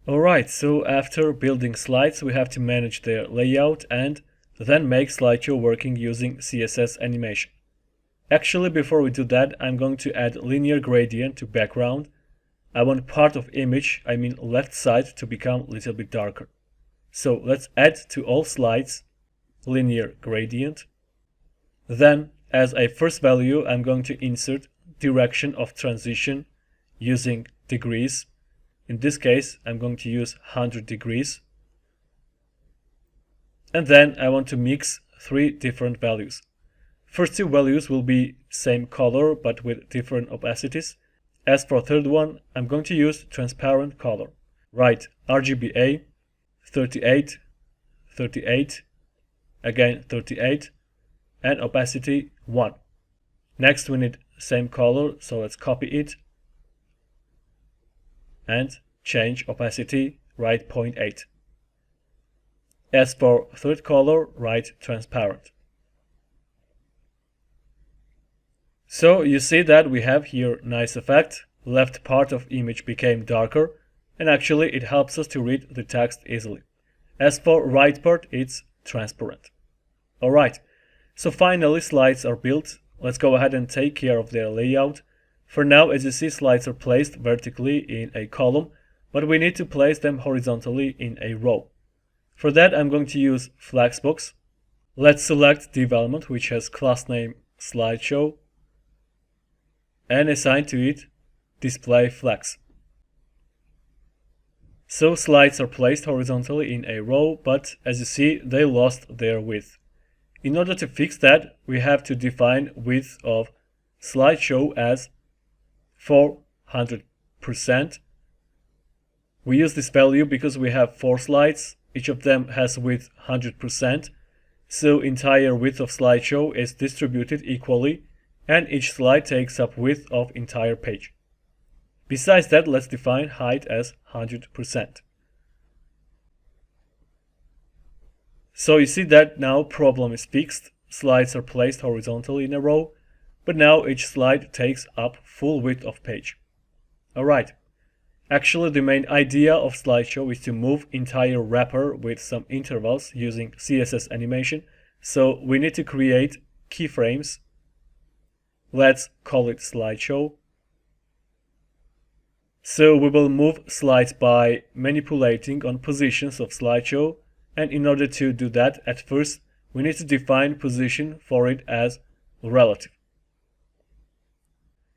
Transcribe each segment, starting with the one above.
Alright, so after building slides, we have to manage their layout and then make slideshow working using CSS animation. Actually, before we do that, I'm going to add linear gradient to background. I want part of image, I mean left side, to become a little bit darker. So let's add to all slides linear gradient. Then, as a first value, I'm going to insert direction of transition using degrees. In this case, I'm going to use 100 degrees. And then I want to mix three different values. First two values will be same color but with different opacities. As for third one, I'm going to use transparent color. Write RGBA 38, 38, again 38, and opacity 1. Next we need same color, so let's copy it and change opacity, write 0.8. As for third color, write transparent. So you see that we have here nice effect. Left part of image became darker, and actually it helps us to read the text easily. As for right part, it's transparent. Alright, so finally slides are built. Let's go ahead and take care of their layout. For now, as you see, slides are placed vertically in a column, but we need to place them horizontally in a row. For that, I'm going to use Flexbox. Let's select div element, which has class name Slideshow, and assign to it display flex. So slides are placed horizontally in a row, but as you see, they lost their width. In order to fix that, we have to define width of slideshow as 400%. We use this value because we have 4 slides. Each of them has width 100%. So entire width of slideshow is distributed equally, and each slide takes up width of entire page. Besides that, let's define height as 100%. So you see that now problem is fixed. Slides are placed horizontally in a row, but now each slide takes up full width of page. Alright, actually the main idea of slideshow is to move entire wrapper with some intervals using CSS animation. So we need to create keyframes. Let's call it slideshow. So we will move slides by manipulating on positions of slideshow, and in order to do that, at first we need to define position for it as relative.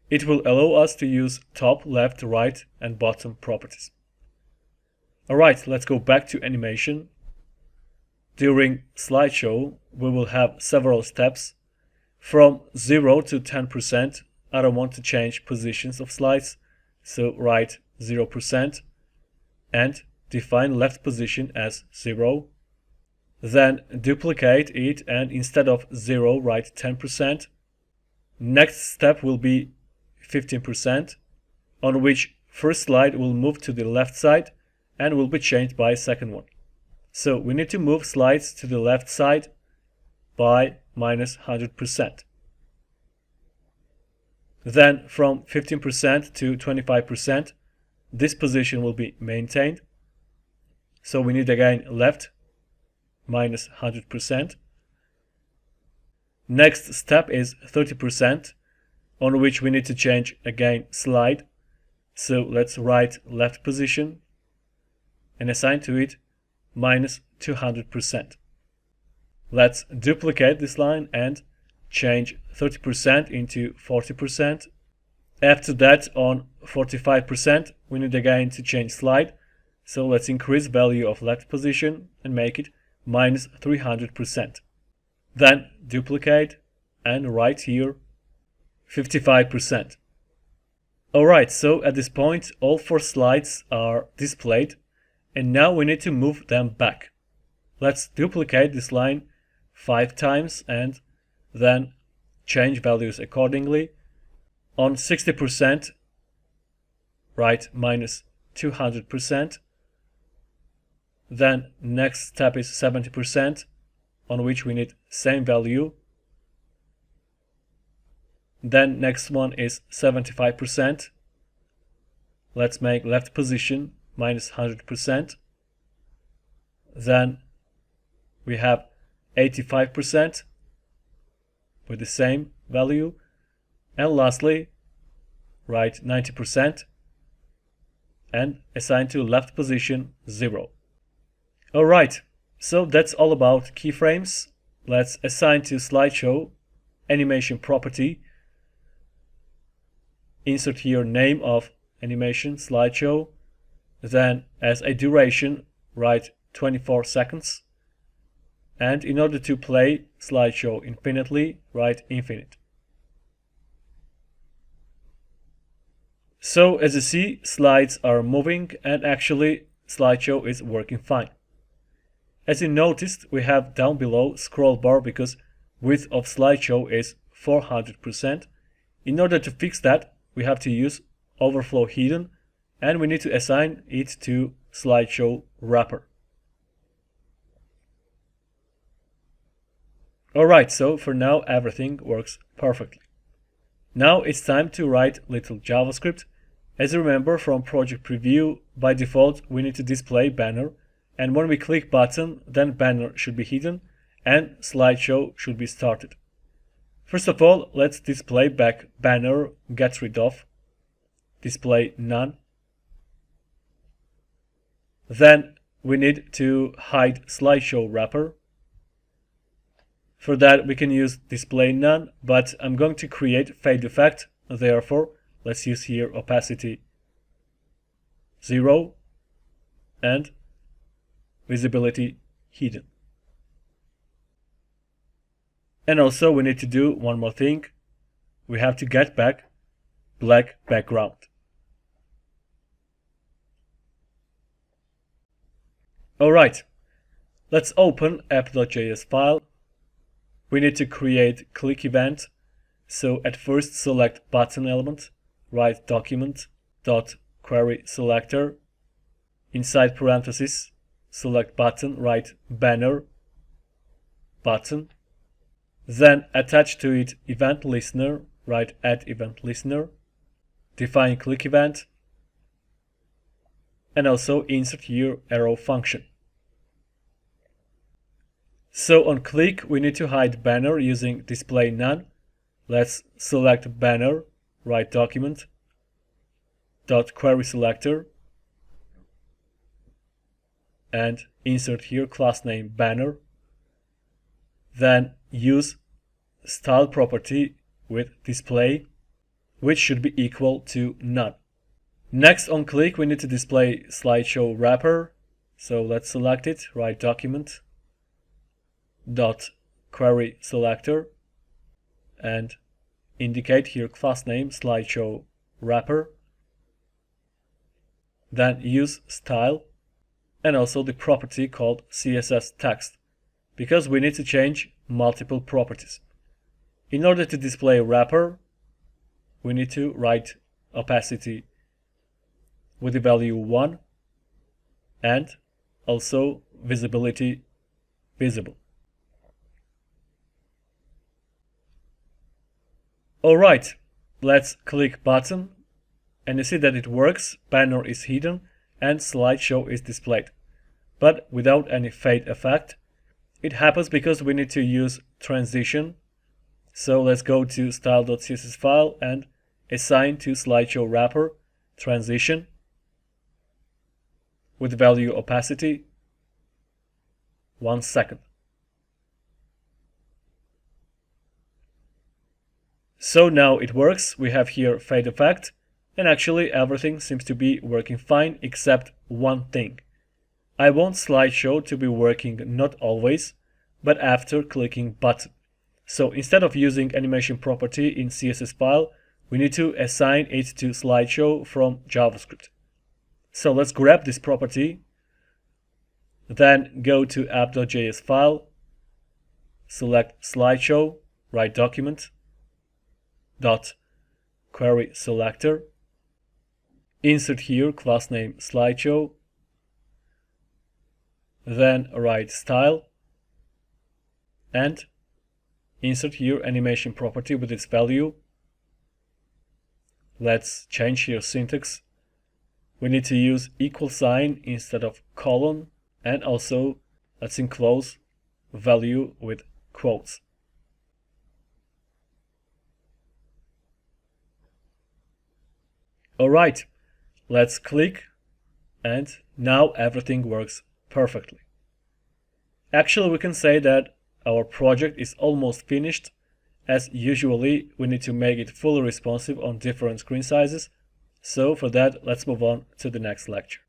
It will allow us to use top, left, right, and bottom properties. Alright, let's go back to animation. During slideshow, we will have several steps. From 0 to 10%, I don't want to change positions of slides, so write 0% and define left position as 0. Then duplicate it and instead of 0, write 10%. Next step will be 15%, on which first slide will move to the left side and will be changed by second one. So we need to move slides to the left side by minus 100%. Then from 15% to 25%, this position will be maintained. So we need again left minus 100%. Next step is 30%, on which we need to change again slide. So let's write left position and assign to it minus 200%. Let's duplicate this line and change 30% into 40%. After that, on 45%, we need again to change slide. So let's increase value of left position and make it minus 300%. Then duplicate and write here 55%. Alright, so at this point, all 4 slides are displayed, and now we need to move them back. Let's duplicate this line 5 times and then change values accordingly. On 60%, write minus 200%. Then next step is 70%, on which we need same value. Then next one is 75%. Let's make left position minus 100%. Then we have 85% with the same value. And lastly, write 90% and assign to left position 0. Alright, so that's all about keyframes. Let's assign to slideshow animation property. Insert here name of animation slideshow. Then as a duration, write 24 seconds. And in order to play slideshow infinitely, write infinite. So as you see, slides are moving and actually slideshow is working fine. As you noticed, we have down below scroll bar because width of slideshow is 400%. In order to fix that, we have to use overflow hidden and we need to assign it to slideshow wrapper. Alright, so for now everything works perfectly. Now it's time to write little JavaScript. As you remember from project preview, by default we need to display banner, and when we click button, then banner should be hidden and slideshow should be started. First of all, let's display back banner get rid of, display none. Then we need to hide slideshow wrapper. For that we can use display none, but I'm going to create fade effect, therefore let's use here opacity 0 and visibility hidden. And also we need to do one more thing. We have to get back black background. Alright, let's open app.js file. We need to create click event. So at first select button element, write document dot query selector. Inside parentheses, select button, write banner button. Then attach to it event listener, write add event listener. Define click event. And also insert here arrow function. So on click, we need to hide banner using display none. Let's select banner, write document dot query selector, and insert here class name banner. Then use style property with display, which should be equal to none. Next on click, we need to display slideshow wrapper. So let's select it, write document dot query selector and indicate here class name slideshow wrapper. Then use style and also the property called CSS text because we need to change multiple properties. In order to display wrapper, we need to write opacity with the value 1 and also visibility visible. Alright, let's click button and you see that it works, banner is hidden and slideshow is displayed, but without any fade effect. It happens because we need to use transition. So let's go to style.css file and assign to slideshow wrapper transition with value opacity 1 second. So now it works. We have here fade effect and actually everything seems to be working fine except one thing. I want slideshow to be working not always, but after clicking button. So instead of using animation property in CSS file, we need to assign it to slideshow from JavaScript. So let's grab this property, then go to app.js file, select slideshow, write document dot query selector, insert here class name slideshow, then write style and insert here animation property with its value. Let's change here syntax we need to use equal sign instead of colon, and also let's enclose value with quotes. Alright, let's click, and now everything works perfectly. Actually, we can say that our project is almost finished, as usually we need to make it fully responsive on different screen sizes. So for that, let's move on to the next lecture.